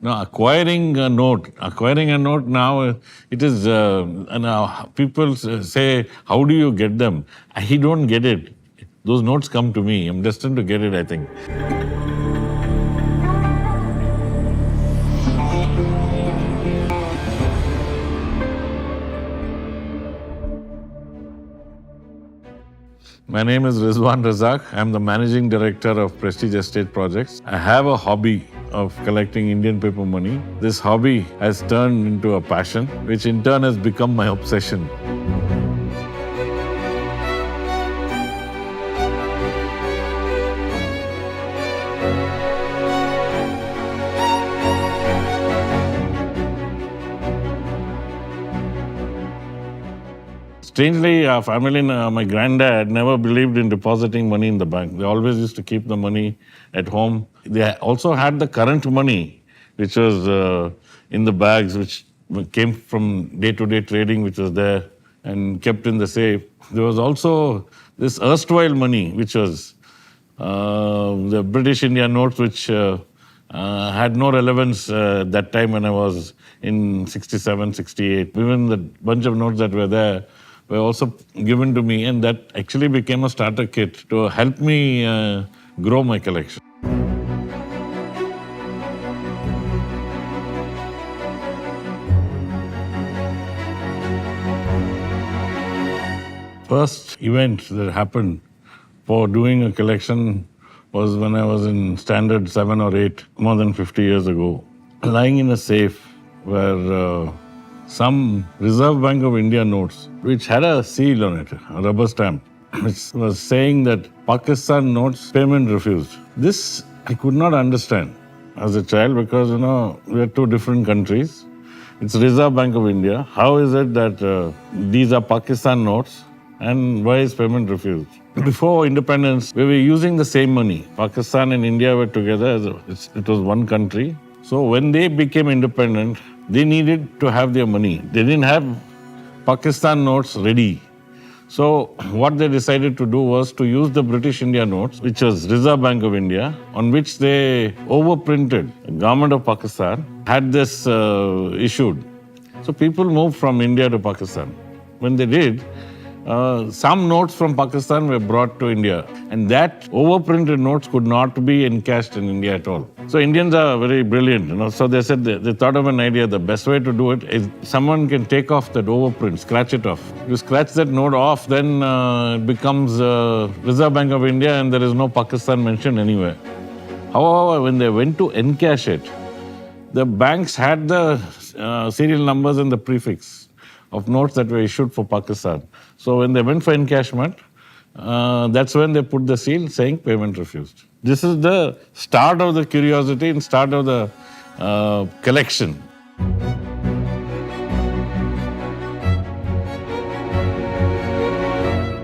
No, acquiring a note now, it is, now people say, how do you get them? I don't get it. Those notes come to me. I'm destined to get it, I think. My name is Rezwan Razack. I'm the managing director of Prestige Estate Projects. I have a hobby of collecting Indian paper money. This hobby has turned into a passion, which in turn has become my obsession. Strangely, our family, my granddad never believed in depositing money in the bank. They always used to keep the money at home. They also had the current money, which was in the bags, which came from day-to-day trading, which was there and kept in the safe. There was also this erstwhile money, which was the British India notes, which had no relevance that time when I was in 67, 68. Even the bunch of notes that were there were also given to me, and that actually became a starter kit to help me grow my collection. First event that happened for doing a collection was when I was in standard 7 or 8, more than 50 years ago. Lying in a safe were some Reserve Bank of India notes, which had a seal on it, a rubber stamp, which was saying that Pakistan notes payment refused. This I could not understand as a child because, we are two different countries. It's Reserve Bank of India. How is it that these are Pakistan notes and why is payment refused? Before independence, we were using the same money. Pakistan and India were together. It was one country. So when they became independent, they needed to have their money. They didn't have Pakistan notes ready. So what they decided to do was to use the British India notes, which was Reserve Bank of India, on which they overprinted. The government of Pakistan had this issued. So people moved from India to Pakistan. When they did, some notes from Pakistan were brought to India, and that overprinted notes could not be encashed in India at all. So Indians are very brilliant, So they said they thought of an idea. The best way to do it is someone can take off that overprint, scratch it off. You scratch that note off, then it becomes Reserve Bank of India, and there is no Pakistan mentioned anywhere. However, when they went to encash it, the banks had the serial numbers and the prefix of notes that were issued for Pakistan. So when they went for encashment, that's when they put the seal saying payment refused. This is the start of the curiosity and start of the collection.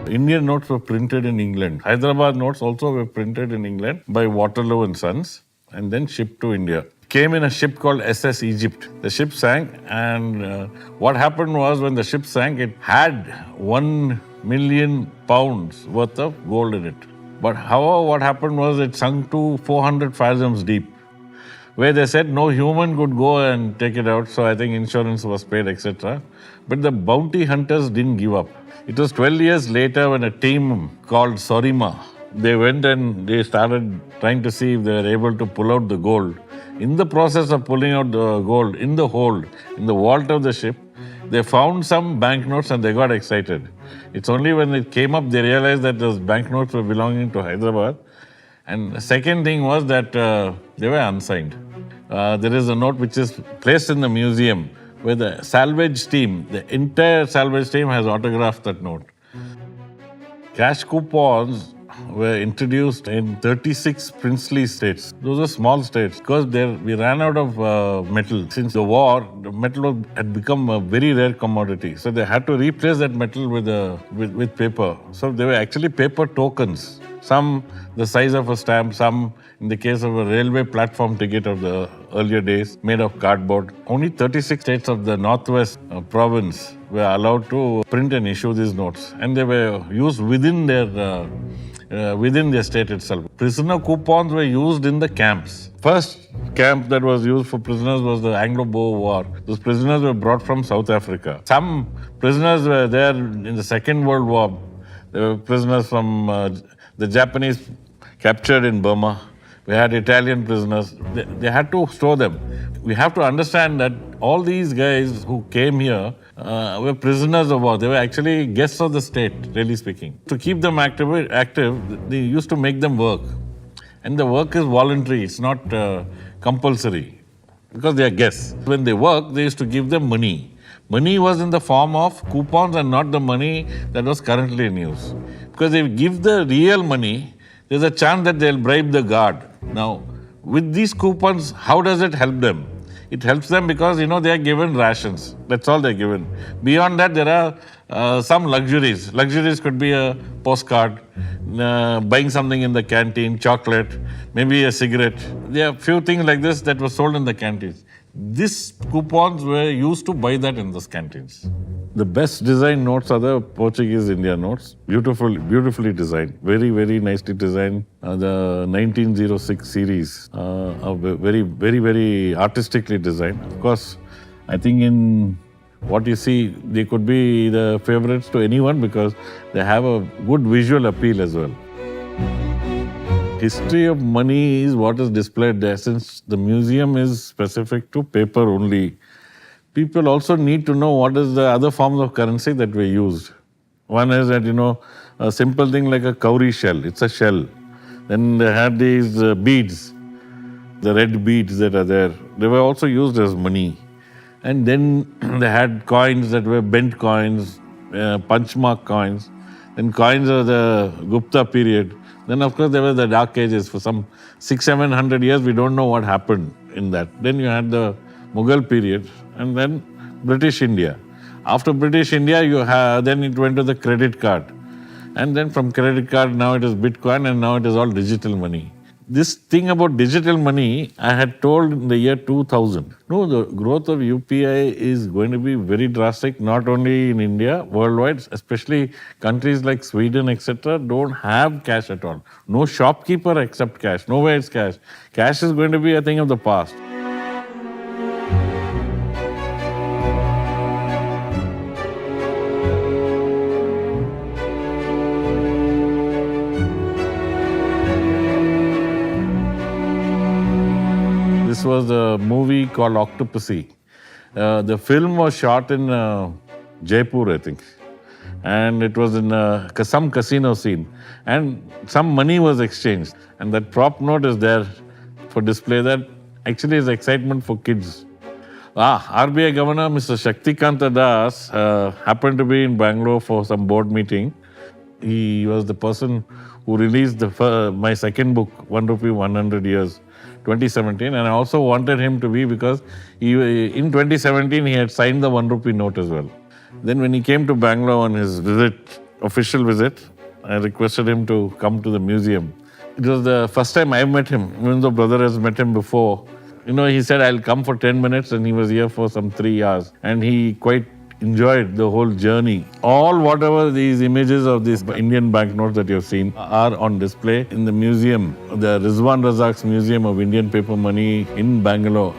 Indian notes were printed in England. Hyderabad notes also were printed in England by Waterloo and Sons and then shipped to India. Came in a ship called SS Egypt. The ship sank, and what happened was when the ship sank, it had 1 million pounds worth of gold in it. But however, what happened was it sunk to 400 fathoms deep, where they said no human could go and take it out. So I think insurance was paid, etc. But the bounty hunters didn't give up. It was 12 years later when a team called Sorima, they went and they started trying to see if they were able to pull out the gold. In the process of pulling out the gold in the hold, in the vault of the ship, they found some banknotes and they got excited. It's only when it came up they realized that those banknotes were belonging to Hyderabad. And the second thing was that they were unsigned. There is a note which is placed in the museum where the salvage team, the entire salvage team has autographed that note. Cash coupons were introduced in 36 princely states. Those are small states because we ran out of metal. Since the war, the metal had become a very rare commodity. So they had to replace that metal with paper. So they were actually paper tokens. Some the size of a stamp, some in the case of a railway platform ticket of the earlier days, made of cardboard. Only 36 states of the Northwest province were allowed to print and issue these notes. And they were used within their state itself. Prisoner coupons were used in the camps. First camp that was used for prisoners was the Anglo-Boer War. Those prisoners were brought from South Africa. Some prisoners were there in the Second World War. There were prisoners from the Japanese captured in Burma. We had Italian prisoners. They had to store them. We have to understand that all these guys who came here were prisoners of war. They were actually guests of the state, really speaking. To keep them active, they used to make them work. And the work is voluntary, it's not compulsory, because they are guests. When they work, they used to give them money. Money was in the form of coupons and not the money that was currently in use. Because if you give the real money, there's a chance that they'll bribe the guard. Now, with these coupons, how does it help them? It helps them because, they are given rations. That's all they're given. Beyond that, there are some luxuries. Luxuries could be a postcard, buying something in the canteen, chocolate, maybe a cigarette. There are few things like this that were sold in the canteens. These coupons were used to buy that in those canteens. The best designed notes are the Portuguese India notes. Beautifully designed. Very, very nicely designed. The 1906 series are very artistically designed. Of course, I think in what you see, they could be the favorites to anyone because they have a good visual appeal as well. History of money is what is displayed there. Since the museum is specific to paper only, people also need to know what is the other forms of currency that were used. One is that, a simple thing like a cowrie shell. It's a shell. Then they had these beads, the red beads that are there. They were also used as money. And then they had coins that were bent coins, punchmark coins. Then coins of the Gupta period. Then, of course, there were the Dark Ages. For some 600-700 years, we don't know what happened in that. Then you had the Mughal period and then British India. After British India, then it went to the credit card. And then from credit card, now it is Bitcoin and now it is all digital money. This thing about digital money, I had told in the year 2000. No, the growth of UPI is going to be very drastic, not only in India, worldwide, especially countries like Sweden, etc., don't have cash at all. No shopkeeper accept cash. Nowhere is cash. Cash is going to be a thing of the past. This was a movie called Octopussy. The film was shot in Jaipur, I think. And it was in some casino scene. And some money was exchanged. And that prop note is there for display. That actually is excitement for kids. RBI Governor Mr. Shaktikanta Das happened to be in Bangalore for some board meeting. He was the person who released my second book, 1 Rupee 100 Years. 2017, and I also wanted him to be because in 2017 he had signed the 1 rupee note as well. Then when he came to Bangalore on his official visit, I requested him to come to the museum. It was the first time I met him, even though brother has met him before. He said, I'll come for 10 minutes, and he was here for some 3 hours. And he quite enjoyed the whole journey. Whatever these images of these Indian banknotes that you've seen are on display in the museum, the Rezwan Razack's Museum of Indian Paper Money in Bangalore.